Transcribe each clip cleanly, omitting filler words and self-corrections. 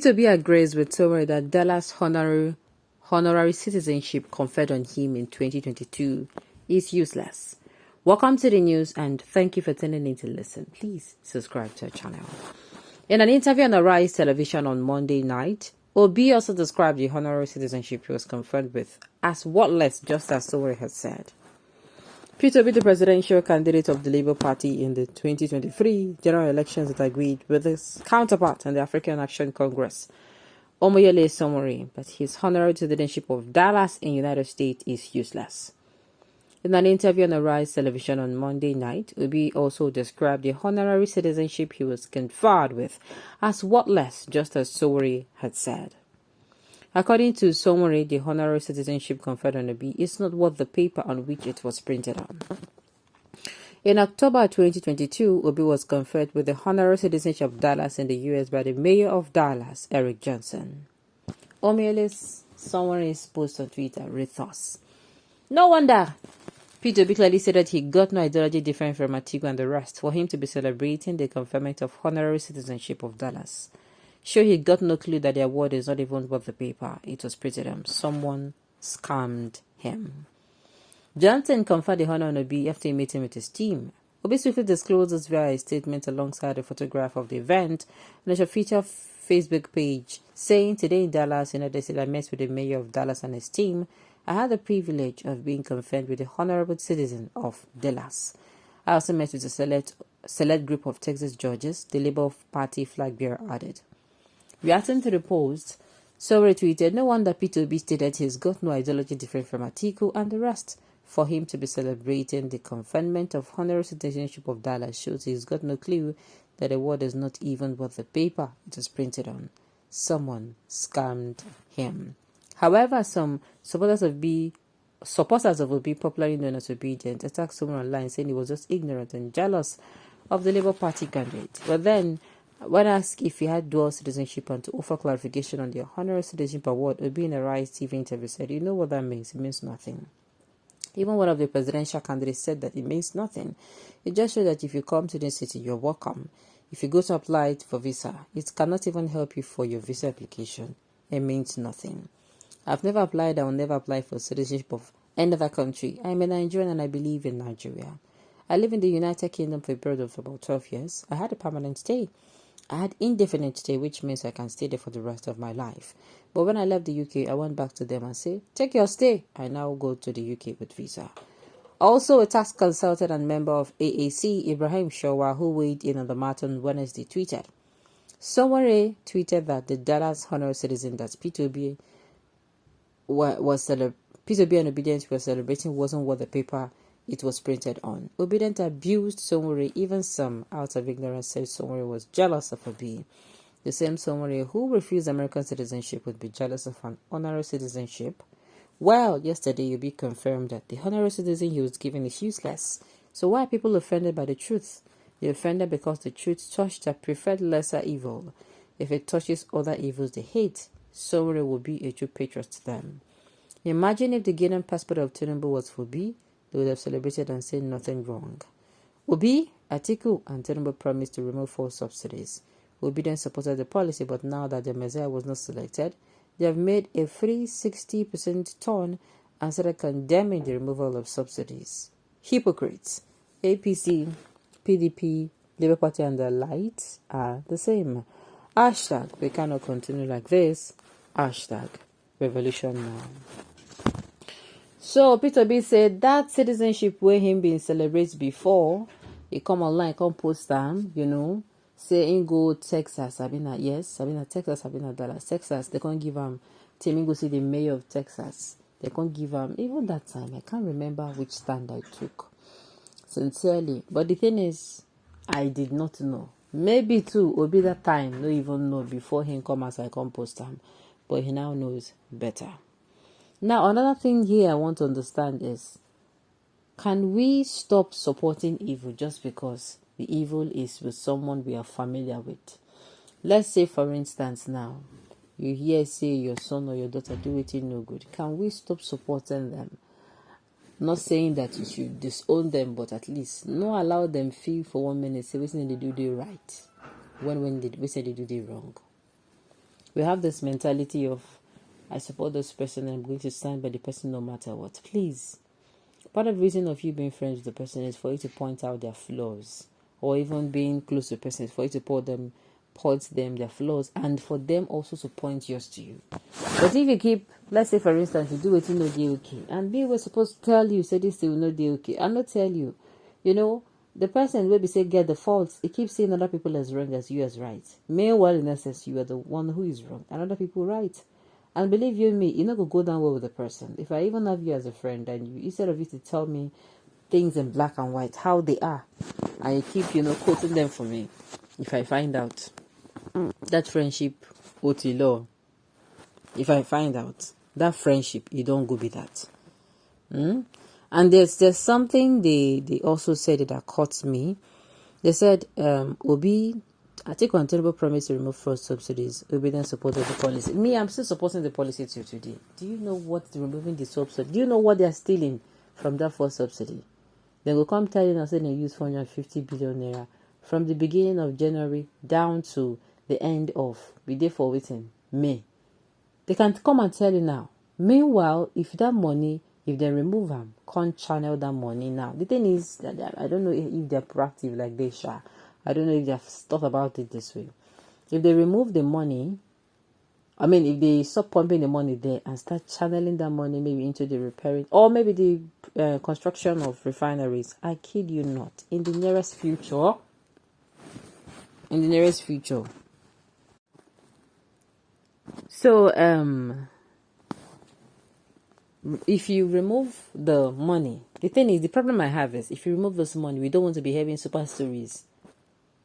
P2B agrees with Sowore that Dallas honorary citizenship conferred on him in 2022 is useless. Welcome to the news and thank you for tuning in to listen. Please subscribe to our channel. In an interview on Arise television on Monday night, Obi also described the honorary citizenship he was conferred with as worthless, just as Sowore has said. P2B, the presidential candidate of the Labour Party in the 2023 general elections, that agreed with his counterpart in the African Action Congress, Omoyele Sowore, but his honorary citizenship of Dallas in the United States is useless. In an interview on Arise television on Monday night, Obi also described the honorary citizenship he was conferred with as worthless, just as Sowore had said. According to Sowore, the honorary citizenship conferred on Obi is not worth the paper on which it was printed on. In October 2022, Obi was conferred with the honorary citizenship of Dallas in the U.S. by the mayor of Dallas, Eric Johnson. Omoyele Sowore's post on Twitter read thus: "No wonder P2B clearly said that he got no ideology different from Atiku and the rest for him to be celebrating the conferment of honorary citizenship of Dallas. Sure, he got no clue that the award is not even worth the paper it was printed on. Someone scammed him." Johnson conferred the honor on Obi after a meeting with his team. Obi swiftly disclosed this via a statement alongside a photograph of the event on his official Facebook page, saying, "Today in Dallas, United States, I met with the mayor of Dallas and his team. I had the privilege of being conferred with the honorable citizen of Dallas. I also met with a select group of Texas judges," the Labour Party flag bearer added. Reacting to the post, Sowore tweeted, "No wonder P2B stated he's got no ideology different from Atiku and the rest. For him to be celebrating the conferment of honorary citizenship of Dallas shows he's got no clue that the word is not even worth the paper it was printed on. Someone scammed him." However, some supporters of Obi, popularly known as Obedient, attacked someone online saying he was just ignorant and jealous of the Labour Party candidate. But then, when asked if he had dual citizenship and to offer clarification on the honorary citizenship award, Obi in a Rise TV interview said, "You know what that means? It means nothing." Even one of the presidential candidates said that it means nothing. It just shows that if you come to this city, you're welcome. If you go to apply for visa, it cannot even help you for your visa application. It means nothing. I've never applied, I will never apply for citizenship of any other country. I'm a Nigerian and I believe in Nigeria. I live in the United Kingdom for a period of about 12 years. I had a permanent stay. I had indefinite stay, which means I can stay there for the rest of my life. But when I left the UK, I went back to them and said, "Take your stay." I now go to the UK with visa. Also, a tax consultant and member of AAC, Ibrahim Sowore, who weighed in on the matter on Wednesday, tweeted. Sowore tweeted that the Dallas honorary citizen that P2B and Obedient were celebrating wasn't worth the paper it was printed on. Obedient abused Sowore, even some out of ignorance said Sowore was jealous of Obi. The same Sowore who refused American citizenship would be jealous of an honorary citizenship. Well, yesterday Obi confirmed that the honorary citizen he was given is useless. So why are people offended by the truth? They're offended because the truth touched their preferred lesser evil. If it touches other evils they hate, Sowore will be a true patriot to them. Imagine if the Ghanaian passport of Tinubu was for Obi, they would have celebrated and said nothing wrong. Obi, Atiku, and Tinubu promised to remove fuel subsidies. Obi then supported the policy, but now that the Messiah was not selected, they have made a 360% turn and started condemning the removal of subsidies. Hypocrites. APC, PDP, Labour Party, and the lights are the same. Hashtag, we cannot continue like this. Hashtag, revolution now. So P2B said that citizenship where him been celebrated before, he come online, come post them, say in go Texas, Sabina, yes, Sabina, Texas, Sabina, Dallas, Texas, they can't give him, Timmy go see the mayor of Texas, they can't give him, even that time, I can't remember which stand I took, sincerely, but the thing is, I did not know, maybe too, Obi that time, no even know before him come as I come post him, but he now knows better. Now, another thing here I want to understand is, can we stop supporting evil just because the evil is with someone we are familiar with? Let's say, for instance, now, you hear say your son or your daughter do it no good. Can we stop supporting them? Not saying that you should disown them, but at least not allow them feel for 1 minute, say, listen, they do the right, when they say they do the wrong. We have this mentality of, I support this person and I'm going to stand by the person no matter what. Please. Part of the reason of you being friends with the person is for you to point out their flaws, or even being close to the person is for you to point them their flaws, and for them also to point yours to you. But if you keep, let's say for instance, you do it in no day okay, and they were supposed to tell you, say this thing will not be okay, and not tell you, the person will be say get the faults. It keeps saying other people as wrong as you as right. Meanwhile, in essence, you are the one who is wrong, and other people right. And believe you me, you're not going to go down well with the person. If I even have you as a friend and you, instead of you to tell me things in black and white, how they are, and you keep, quoting them for me, if I find out that friendship, law, if I find out that friendship, you don't go be that. And there's something they also said that caught me. They said, Obi, I take untenable promise to remove fraud subsidies. Obi then supported the policy. Me, I'm still supporting the policy till today. Do you know what removing the subsidy? Do you know what they're stealing from that fraud subsidy? They will come tell you now say they use 450 billion naira from the beginning of January down to the end of the day for waiting May. They can come and tell you now. Meanwhile, if they remove them, can't channel that money now. The thing is that I don't know if they're proactive like they shall. I don't know if they've thought about it this way. If they remove the money, if they stop pumping the money there and start channeling that money maybe into the repairing or maybe the construction of refineries, I kid you not, in the nearest future. So, if you remove the money, the thing is, the problem I have is if you remove this money, we don't want to be having super stories.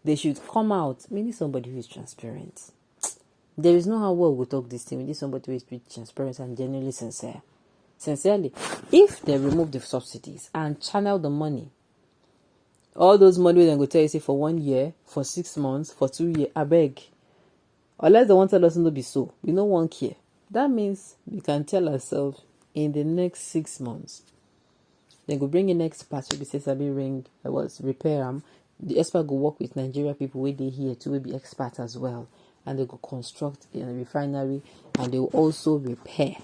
They should come out. We need somebody who is transparent. There is no how well we talk this thing. We need somebody who is transparent and genuinely sincere. Sincerely, if they remove the subsidies and channel the money, all those money then go tell you say for 1 year, for 6 months, for 2 years, I beg. Unless they want to tell us not be so, we no one care. That means we can tell ourselves in the next 6 months. Then go bring in experts who be say sabi ring, repair them. The expert go work with Nigeria people where they here to be experts as well, and they go construct a refinery and they will also repair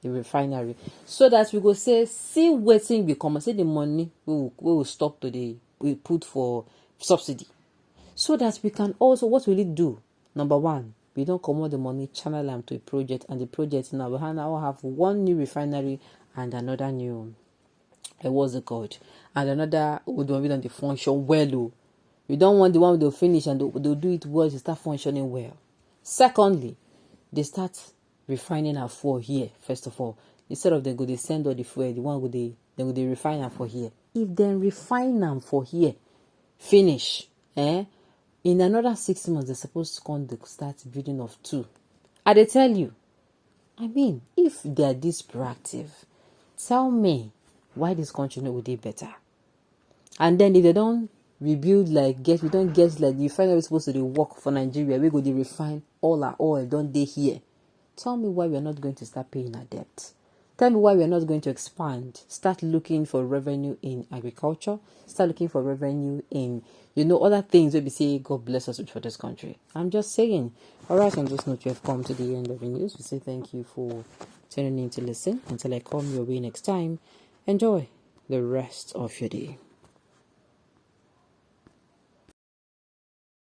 the refinery so that we go say see waiting become say the money we will stop today we put for subsidy, so that we can also what will it do? Number one, we don't come out the money channel them to a project, and the project now we now have one new refinery and another new what's it called, and another would be on the function well. We don't want the one they'll finish and they'll do it well to start functioning well. Secondly, they start refining our fuel here. First of all, instead of they go they send all the fuel, the one they refine them for here. If they refine them for here, finish, in another 6 months they're supposed to come to start building of 2. They tell you, if they are this proactive, tell me why this country would be better. And then if they don't rebuild we don't get the refinery supposed to work for Nigeria, we go to refine all our oil, don't they here? Tell me why we are not going to start paying our debt. Tell me why we are not going to expand, start looking for revenue in agriculture, start looking for revenue in, other things where we say God bless us for this country. I'm just saying. Alright, on this note, you have come to the end of the news. We say thank you for tuning in to listen. Until I come your way next time, enjoy the rest of your day.